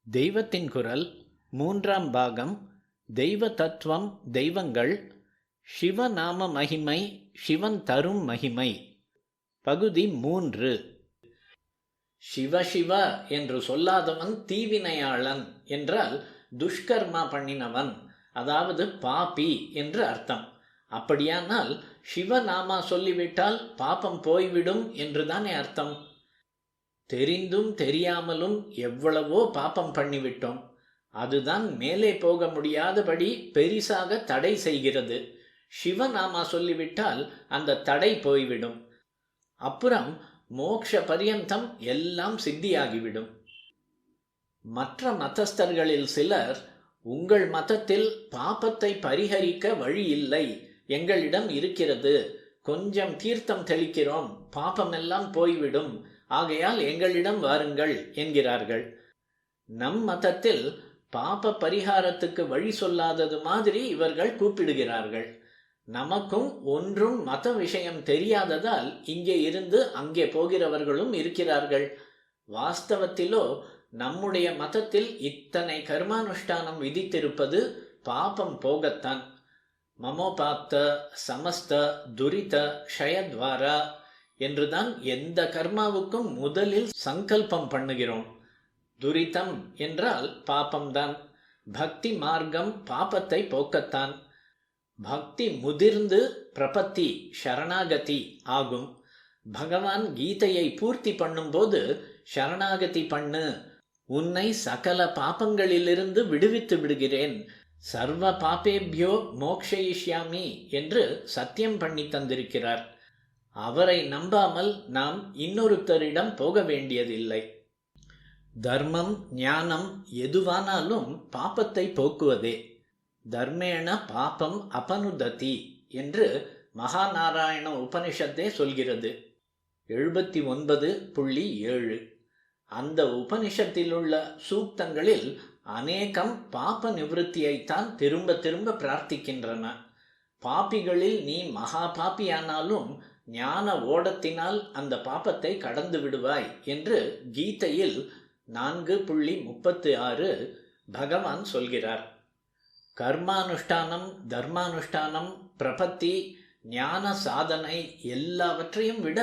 தெய்வத்தின் குரல் மூன்றாம் பாகம். தெய்வ தத்துவம், தெய்வங்கள், சிவநாம மகிமை, சிவன் தரும் மகிமை. பகுதி 3. சிவ சிவ என்று சொல்லாதவன் தீவினையாளன் என்றால் துஷ்கர்மா பண்ணினவன், அதாவது பாபி என்று அர்த்தம். அப்படியானால் சிவநாமா சொல்லிவிட்டால் பாபம் போய்விடும் என்றுதானே அர்த்தம். தெரிந்தும் தெரியாமலும் எவ்வளவோ பாபம் பண்ணிவிட்டோம். அதுதான் மேலே போக முடியாதபடி பெரிசாக தடை செய்கிறது. சிவநாமா சொல்லிவிட்டால் அந்த தடை போய்விடும். அப்புறம் மோக்ஷ பரியந்தம் எல்லாம் சித்தியாகிவிடும். மற்ற மதஸ்தர்களில் சிலர், உங்கள் மதத்தில் பாபத்தை பரிகரிக்க வழி இல்லை, எங்களிடம் இருக்கிறது, கொஞ்சம் தீர்த்தம் தெளிக்கிறோம், பாபமெல்லாம் போய்விடும், ஆகையால் எங்களிடம் வாருங்கள் என்கிறார்கள். நம் மதத்தில் பாப பரிகாரத்துக்கு வழி சொல்லாதது மாதிரி இவர்கள் கூப்பிடுகிறார்கள். நமக்கும் ஒன்றும் மத விஷயம் தெரியாததால் இங்கே இருந்து அங்கே போகிறவர்களும் இருக்கிறார்கள். வாஸ்தவத்திலோ நம்முடைய மதத்தில் இத்தனை கர்மானுஷ்டானம் விதித்திருப்பது பாபம் போகத்தான். மமோபாத்த சமஸ்த துரித க்ஷயத்வாரா என்றுதான் எந்த கர்மாவுக்கும் முதலில் சங்கல்பம் பண்ணுகிறோம். துரிதம் என்றால் பாபம்தான். பக்தி மார்க்கம் பாபத்தை போக்கத்தான். பக்தி முதிர்ந்து பிரபத்தி சரணாகதி ஆகும். பகவான் கீதையை பூர்த்தி பண்ணும்போது சரணாகதி பண்ணு, உன்னை சகல பாபங்களிலிருந்து விடுவித்து விடுகிறேன், சர்வ பாபேபியோ மோக்ஷயிஷ்யாமி என்று சத்தியம் பண்ணி தந்திருக்கிறார். அவரை நம்பாமல் நாம் இன்னொருத்தரிடம் போக வேண்டியதில்லை. தர்மம் ஞானம் எதுவானாலும் பாபத்தை போக்குவதே. தர்மேண பாபம் அபனுததி என்று மகாநாராயண உபனிஷத்தே சொல்கிறது. 79.7. அந்த உபனிஷத்திலுள்ள சூக்தங்களில் அநேகம் பாப நிவர்த்தியைத்தான் திரும்ப திரும்ப பிரார்த்திக்கின்றன. பாபிகளில் நீ மகா பாப்பியானாலும் ஞான ஓடத்தினால் அந்த பாபத்தை கடந்து விடுவாய் என்று கீதையில் 4.36 பகவான் சொல்கிறார். கர்மானுஷ்டானம், தர்மானுஷ்டானம், பிரபத்தி, ஞான சாதனை எல்லாவற்றையும் விட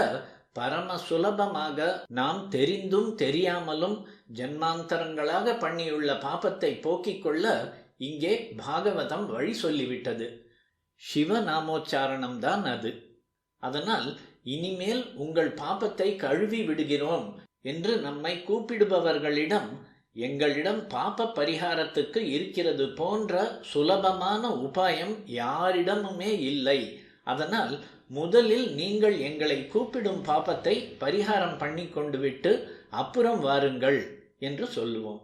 பரம சுலபமாக நாம் தெரிந்தும் தெரியாமலும் ஜன்மாந்தரங்களாக பண்ணியுள்ள பாபத்தை போக்கிக் கொள்ள இங்கே பாகவதம் வழி சொல்லிவிட்டது. சிவநாமோச்சாரணம்தான் அது. அதனால் இனிமேல் உங்கள் பாபத்தை கழுவி விடுகிறோம் என்று நம்மை கூப்பிடுபவர்களிடம், எங்களிடம் பாப பரிகாரத்துக்கு இருக்கிறது போன்ற சுலபமான உபாயம் யாரிடமுமே இல்லை, அதனால் முதலில் நீங்கள் எங்களை கூப்பிடும் பாபத்தை பரிகாரம் பண்ணி கொண்டு விட்டு அப்புறம் வாருங்கள் என்று சொல்லுவோம்.